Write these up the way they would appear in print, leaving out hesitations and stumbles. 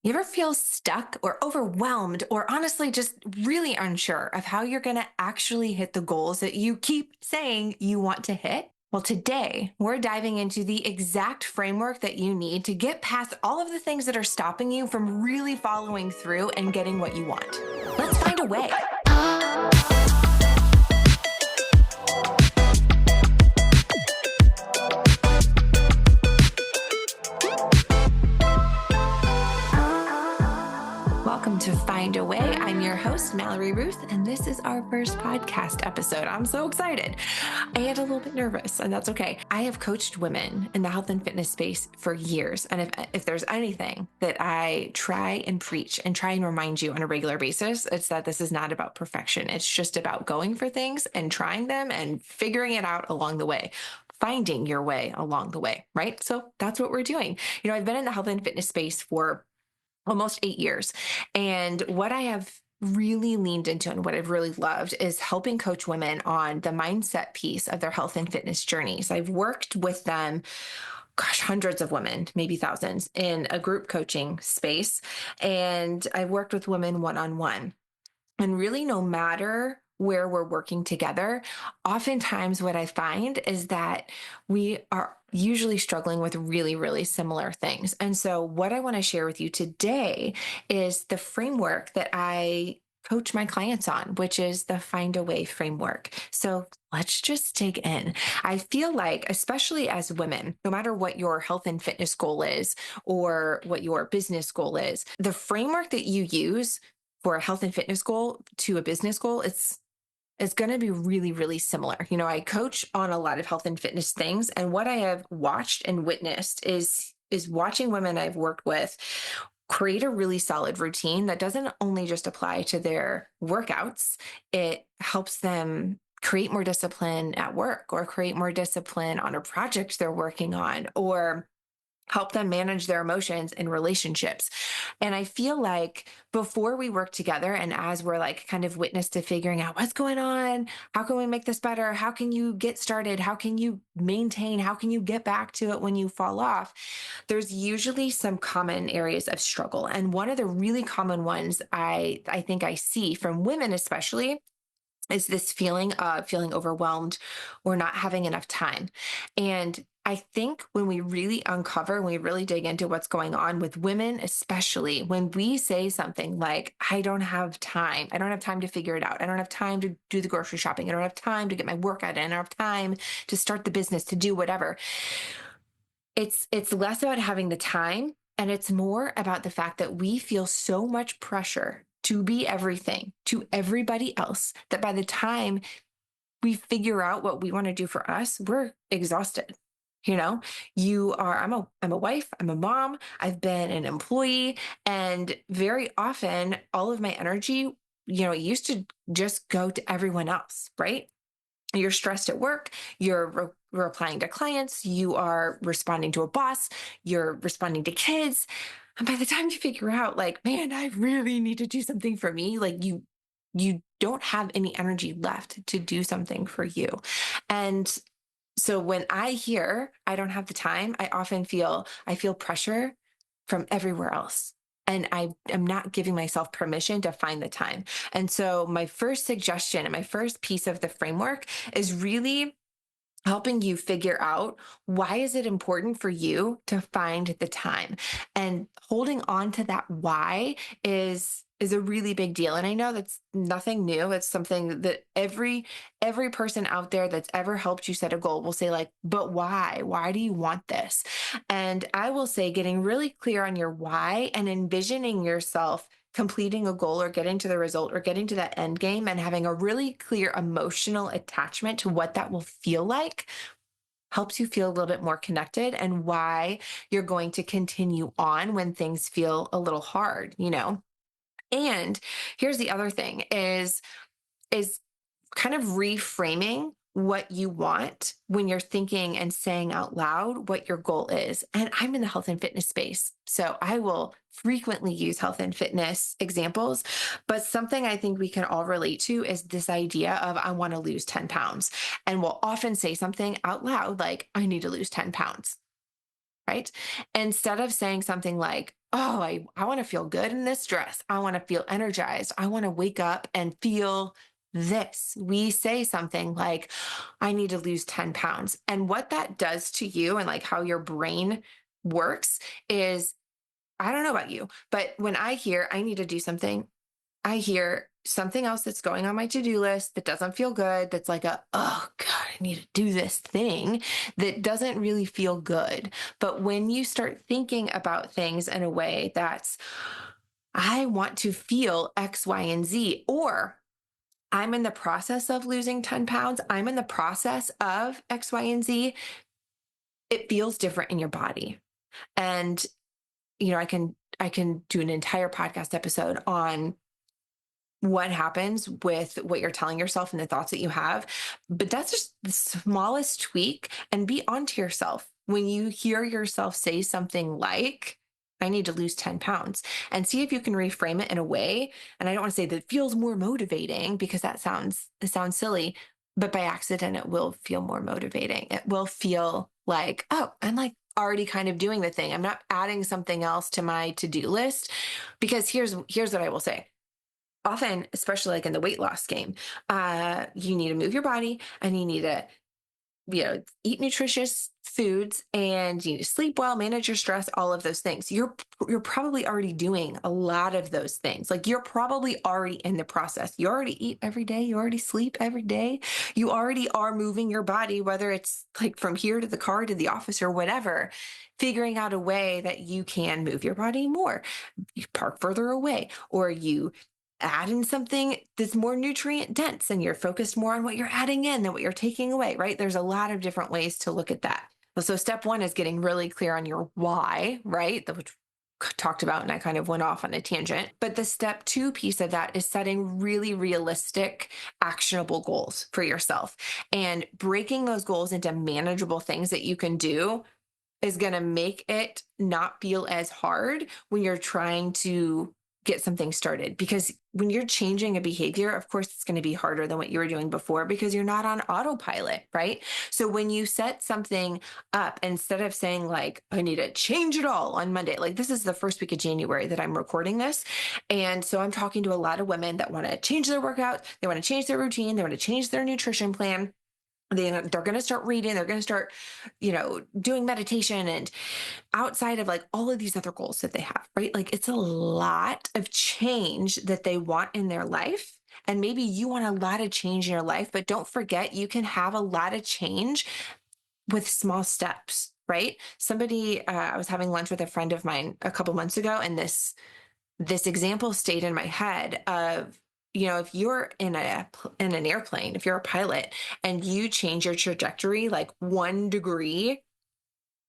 You ever feel stuck or overwhelmed or honestly just really unsure of how you're going to actually hit the goals that you keep saying you want to hit? Well, today we're diving into the exact framework that you need to get past all of the things that are stopping you from really following through and getting what you want. Let's find a way. Welcome to Find a Way. I'm your host, Mallory Ruth, and this is our first podcast episode. I'm so excited. I get a little bit nervous, and that's okay. I have coached women in the health and fitness space for years. And if there's anything that I try and preach and try and remind you on a regular basis, it's that this is not about perfection. It's just about going for things and trying them and figuring it out along the way. Finding your way along the way, right? So that's what we're doing. I've been in the health and fitness space for almost 8 years. And what I have really leaned into and what I've really loved is helping coach women on the mindset piece of their health and fitness journeys. I've worked with them, hundreds of women, maybe thousands, in a group coaching space. And I've worked with women one-on-one. And really, no matter where we're working together, oftentimes what I find is that we are usually struggling with really, really similar things. And so, what I want to share with you today is the framework that I coach my clients on, which is the Find a Way framework. So, let's just dig in. I feel like, especially as women, no matter what your health and fitness goal is or what your business goal is, the framework that you use for a health and fitness goal to a business goal, it's going to be really, really similar. I coach on a lot of health and fitness things, and what I have watched and witnessed is watching women I've worked with create a really solid routine that doesn't only just apply to their workouts. It helps them create more discipline at work or create more discipline on a project they're working on, or help them manage their emotions in relationships. And I feel like before we work together and as we're like kind of witness to figuring out what's going on, how can we make this better? How can you get started? How can you maintain? How can you get back to it when you fall off? There's usually some common areas of struggle. And one of the really common ones I think I see from women especially is this feeling of feeling overwhelmed or not having enough time. And I think when we really uncover, when we really dig into what's going on with women, especially when we say something like, I don't have time to figure it out. I don't have time to do the grocery shopping. I don't have time to get my workout in. I don't have time to start the business, to do whatever. It's less about having the time and it's more about the fact that we feel so much pressure to be everything to everybody else that by the time we figure out what we want to do for us, we're exhausted. You know, I'm a wife, I'm a mom, I've been an employee, and very often all of my energy, it used to just go to everyone else, right? You're stressed at work, you're replying to clients, you are responding to a boss, you're responding to kids. And by the time you figure out, like, man, I really need to do something for me, like you don't have any energy left to do something for you. And so when I hear I don't have the time, I feel pressure from everywhere else. And I am not giving myself permission to find the time. And so my first suggestion and my first piece of the framework is really helping you figure out, why is it important for you to find the time? And holding on to that why is a really big deal. And I know that's nothing new. It's something that every person out there that's ever helped you set a goal will say, like, but why? Why do you want this? And I will say, getting really clear on your why and envisioning yourself completing a goal or getting to the result or getting to that end game and having a really clear emotional attachment to what that will feel like helps you feel a little bit more connected, and why you're going to continue on when things feel a little hard. And here's the other thing is kind of reframing what you want when you're thinking and saying out loud what your goal is. And I'm in the health and fitness space, so I will frequently use health and fitness examples, but something I think we can all relate to is this idea of, I want to lose 10 pounds. And we'll often say something out loud like, I need to lose 10 pounds, right? Instead of saying something like, oh, I want to feel good in this dress. I want to feel energized. I want to wake up and feel this. We say something like, I need to lose 10 pounds. And what that does to you and like how your brain works is, I don't know about you, but when I hear I need to do something, I hear something else that's going on my to-do list that doesn't feel good. That's like oh God, I need to do this thing that doesn't really feel good. But when you start thinking about things in a way that's, I want to feel X, Y, and Z, or I'm in the process of losing 10 pounds, I'm in the process of X, Y, and Z, it feels different in your body. And, I can do an entire podcast episode on what happens with what you're telling yourself and the thoughts that you have. But that's just the smallest tweak. And be onto yourself when you hear yourself say something like, I need to lose 10 pounds, and see if you can reframe it in a way. And I don't want to say that feels more motivating because it sounds silly, but by accident, it will feel more motivating. It will feel like, oh, I'm like already kind of doing the thing. I'm not adding something else to my to-do list. Because here's what I will say. Often, especially like in the weight loss game, you need to move your body and you need to, eat nutritious foods, and you need to sleep well, manage your stress, all of those things. You're probably already doing a lot of those things. Like you're probably already in the process. You already eat every day. You already sleep every day. You already are moving your body, whether it's like from here to the car to the office or whatever, figuring out a way that you can move your body more. You park further away, or you add in something that's more nutrient dense, and you're focused more on what you're adding in than what you're taking away, right? There's a lot of different ways to look at that. So step one is getting really clear on your why, right? That which talked about, and I kind of went off on a tangent. But the step two piece of that is setting really realistic, actionable goals for yourself, and breaking those goals into manageable things that you can do is going to make it not feel as hard when you're trying to get something started. Because when you're changing a behavior, of course, it's going to be harder than what you were doing before because you're not on autopilot, right? So when you set something up, instead of saying like, I need to change it all on Monday, like this is the first week of January that I'm recording this. And so I'm talking to a lot of women that want to change their workout. They want to change their routine. They want to change their nutrition plan. They're going to start reading. They're going to start, doing meditation, and outside of like all of these other goals that they have, right? Like it's a lot of change that they want in their life. And maybe you want a lot of change in your life, but don't forget you can have a lot of change with small steps, right? I was having lunch with a friend of mine a couple months ago, and this example stayed in my head of, if you're in an airplane, if you're a pilot and you change your trajectory like 1 degree,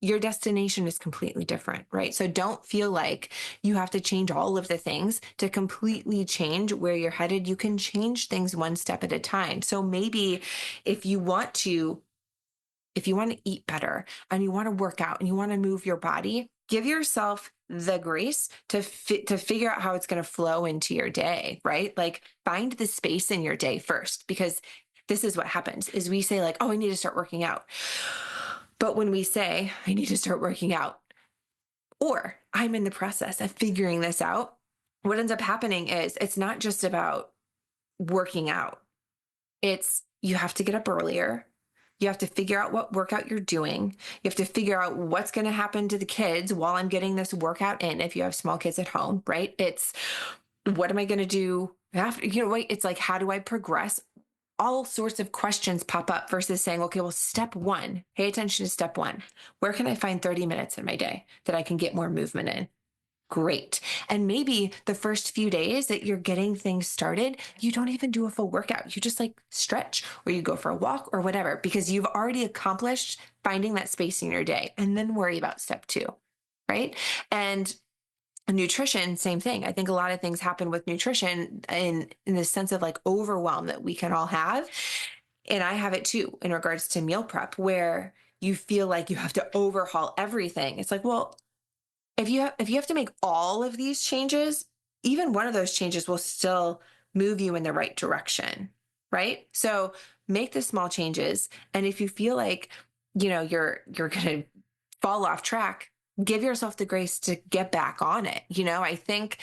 your destination is completely different, right? So don't feel like you have to change all of the things to completely change where you're headed. You can change things one step at a time. So maybe if you want to eat better and you want to work out and you want to move your body, give yourself the grace to figure out how it's going to flow into your day, right? Like find the space in your day first, because this is what happens is we say like, oh, I need to start working out. But when we say I need to start working out, or I'm in the process of figuring this out, what ends up happening is it's not just about working out. It's you have to get up earlier. You have to figure out what workout you're doing. You have to figure out what's going to happen to the kids while I'm getting this workout in. If you have small kids at home, right? It's what am I going to do after, it's like, how do I progress? All sorts of questions pop up versus saying, okay, well, step one, pay attention to step one. Where can I find 30 minutes in my day that I can get more movement in? Great. And maybe the first few days that you're getting things started, you don't even do a full workout. You just like stretch or you go for a walk or whatever, because you've already accomplished finding that space in your day, and then worry about step two, right? And nutrition, same thing. I think a lot of things happen with nutrition in the sense of like overwhelm that we can all have. And I have it too in regards to meal prep, where you feel like you have to overhaul everything. It's like, well, if you have to make all of these changes, even one of those changes will still move you in the right direction, right? So make the small changes. And if you feel like, you're going to fall off track, give yourself the grace to get back on it. I think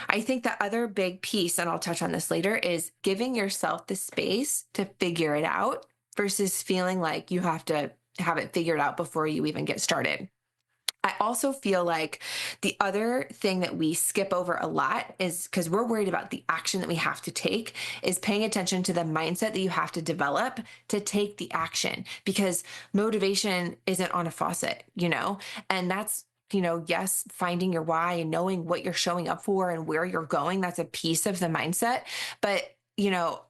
the other big piece, and I'll touch on this later, is giving yourself the space to figure it out versus feeling like you have to have it figured out before you even get started. I also feel like the other thing that we skip over a lot is because we're worried about the action that we have to take, is paying attention to the mindset that you have to develop to take the action, because motivation isn't on a faucet, and that's, yes, finding your why and knowing what you're showing up for and where you're going. That's a piece of the mindset. But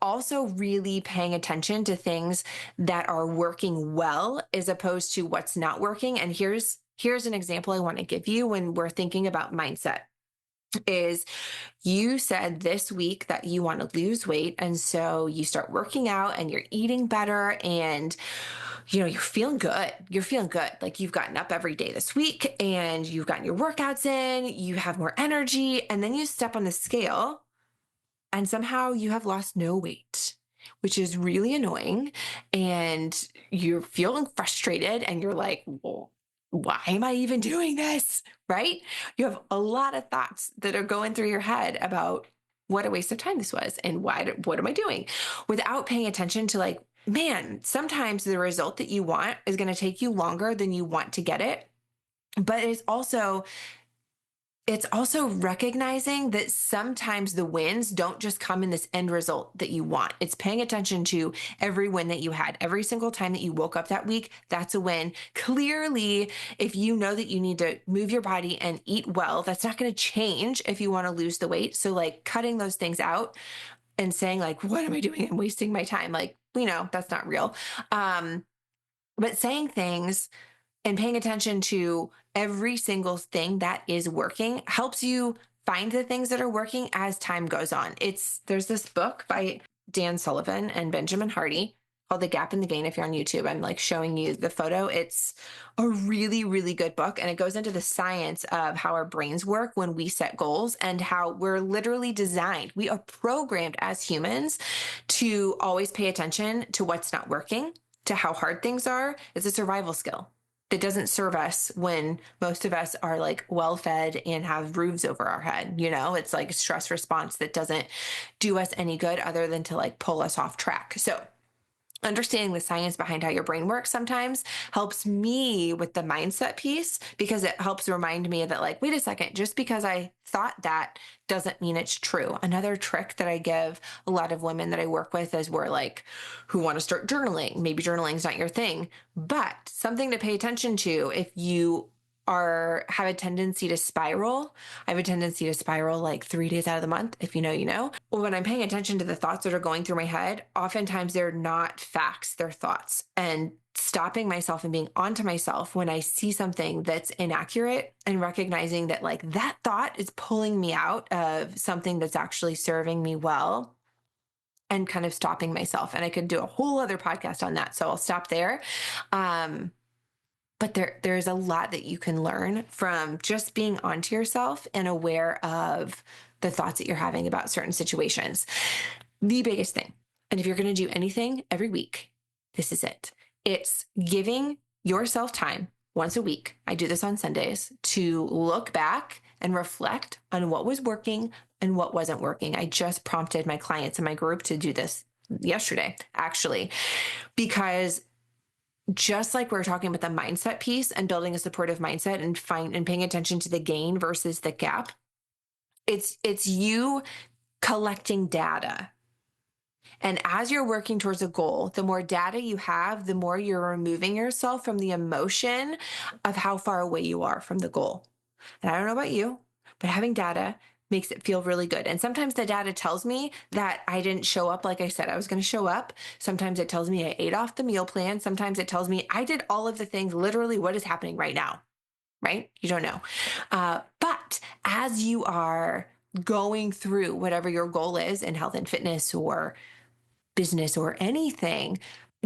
also really paying attention to things that are working well as opposed to what's not working. And here's an example I want to give you when we're thinking about mindset. Is you said this week that you want to lose weight, and so you start working out and you're eating better, and you're feeling good. You're feeling good. Like you've gotten up every day this week and you've gotten your workouts in, you have more energy, and then you step on the scale and somehow you have lost no weight, which is really annoying. And you're feeling frustrated and you're like, well, why am I even doing this? Right? You have a lot of thoughts that are going through your head about what a waste of time this was and what am I doing, without paying attention to, like, man, sometimes the result that you want is going to take you longer than you want to get it. But it's also recognizing that sometimes the wins don't just come in this end result that you want. It's paying attention to every win that you had. Every single time that you woke up that week, that's a win. Clearly, if you know that you need to move your body and eat well, that's not going to change if you want to lose the weight. So, like, cutting those things out and saying, like, what am I doing? I'm wasting my time. Like, that's not real. But saying things and paying attention to every single thing that is working helps you find the things that are working as time goes on. There's this book by Dan Sullivan and Benjamin Hardy called The Gap in the Gain. If you're on YouTube, I'm like showing you the photo. It's a really, really good book. And it goes into the science of how our brains work when we set goals and how we're literally designed. We are programmed as humans to always pay attention to what's not working, to how hard things are. It's a survival skill that doesn't serve us when most of us are like well fed and have roofs over our head. It's like a stress response that doesn't do us any good other than to like pull us off track. So understanding the science behind how your brain works sometimes helps me with the mindset piece, because it helps remind me that, like, wait a second, just because I thought that doesn't mean it's true. Another trick that I give a lot of women that I work with is we're like, who want to start journaling. Maybe journaling's not your thing, but something to pay attention to if you have a tendency to spiral. I have a tendency to spiral like 3 days out of the month. If you know, you know. Well, when I'm paying attention to the thoughts that are going through my head, oftentimes they're not facts, they're thoughts. And stopping myself and being onto myself when I see something that's inaccurate and recognizing that, like, that thought is pulling me out of something that's actually serving me well, and kind of stopping myself. And I could do a whole other podcast on that. So I'll stop there. But there's a lot that you can learn from just being onto yourself and aware of the thoughts that you're having about certain situations. The biggest thing, and if you're going to do anything every week, this is it. It's giving yourself time once a week. I do this on Sundays, to look back and reflect on what was working and what wasn't working. I just prompted my clients in my group to do this yesterday, actually, because just like we're talking about the mindset piece and building a supportive mindset and paying attention to the gain versus the gap, it's you collecting data. And as you're working towards a goal, the more data you have, the more you're removing yourself from the emotion of how far away you are from the goal. And I don't know about you, but having data makes it feel really good. And sometimes the data tells me that I didn't show up like I said I was going to show up. Sometimes it tells me I ate off the meal plan. Sometimes it tells me I did all of the things, literally what is happening right now, right? You don't know. But as you are going through whatever your goal is in health and fitness or business or anything,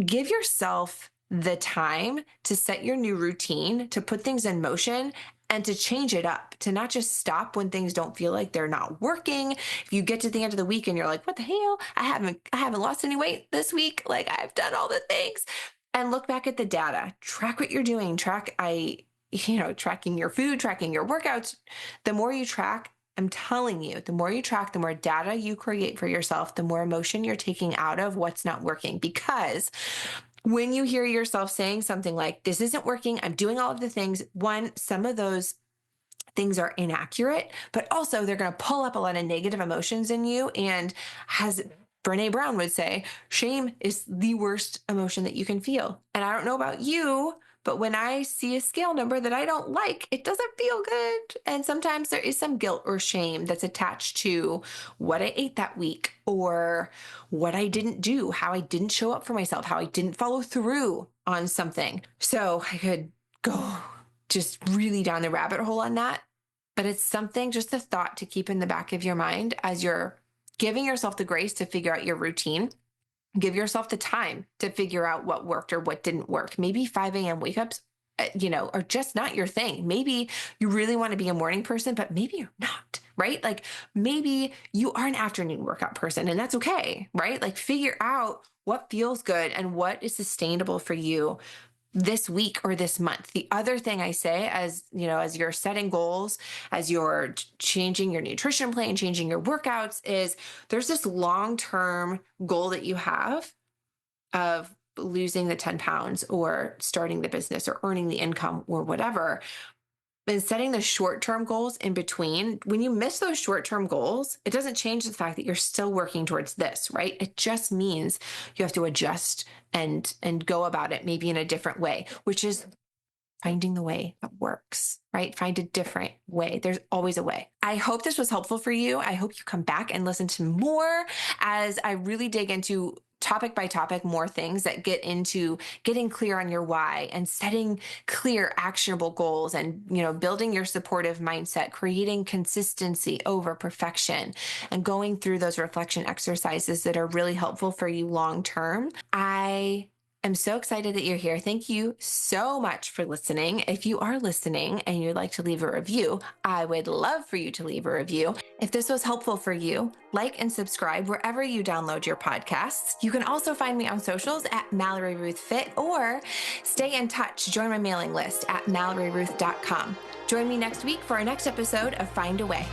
give yourself the time to set your new routine, to put things in motion, and to change it up, to not just stop when things don't feel like they're not working. If you get to the end of the week and you're like, what the hell? I haven't lost any weight this week. Like, I've done all the things. And look back at the data, track what you're doing, tracking your food, tracking your workouts. The more you track, I'm telling you, the more you track, the more data you create for yourself, the more emotion you're taking out of what's not working. Because when you hear yourself saying something like, this isn't working, I'm doing all of the things, one, some of those things are inaccurate, but also they're going to pull up a lot of negative emotions in you. And as Brene Brown would say, shame is the worst emotion that you can feel. And I don't know about you, but when I see a scale number that I don't like, it doesn't feel good. And sometimes there is some guilt or shame that's attached to what I ate that week or what I didn't do, how I didn't show up for myself, how I didn't follow through on something. So I could go just really down the rabbit hole on that. But it's something, just a thought to keep in the back of your mind as you're giving yourself the grace to figure out your routine. Give yourself the time to figure out what worked or what didn't work. Maybe 5 a.m. wake ups, are just not your thing. Maybe you really want to be a morning person, but maybe you're not, right? Like maybe you are an afternoon workout person and that's okay, right? Like figure out what feels good and what is sustainable for you this week or this month. The other thing I say as you're setting goals, as you're changing your nutrition plan, changing your workouts, is there's this long-term goal that you have of losing the 10 pounds or starting the business or earning the income or whatever. And setting the short-term goals in between, when you miss those short-term goals, it doesn't change the fact that you're still working towards this, right? It just means you have to adjust and go about it maybe in a different way, which is finding the way that works, right? Find a different way. There's always a way. I hope this was helpful for you. I hope you come back and listen to more as I really dig into topic by topic, more things that get into getting clear on your why and setting clear actionable goals and, building your supportive mindset, creating consistency over perfection and going through those reflection exercises that are really helpful for you long-term. I'm so excited that you're here. Thank you so much for listening. If you are listening and you'd like to leave a review, I would love for you to leave a review. If this was helpful for you, like and subscribe wherever you download your podcasts. You can also find me on socials at Mallory Ruth Fit or stay in touch. Join my mailing list at malloryruth.com. Join me next week for our next episode of Find a Way.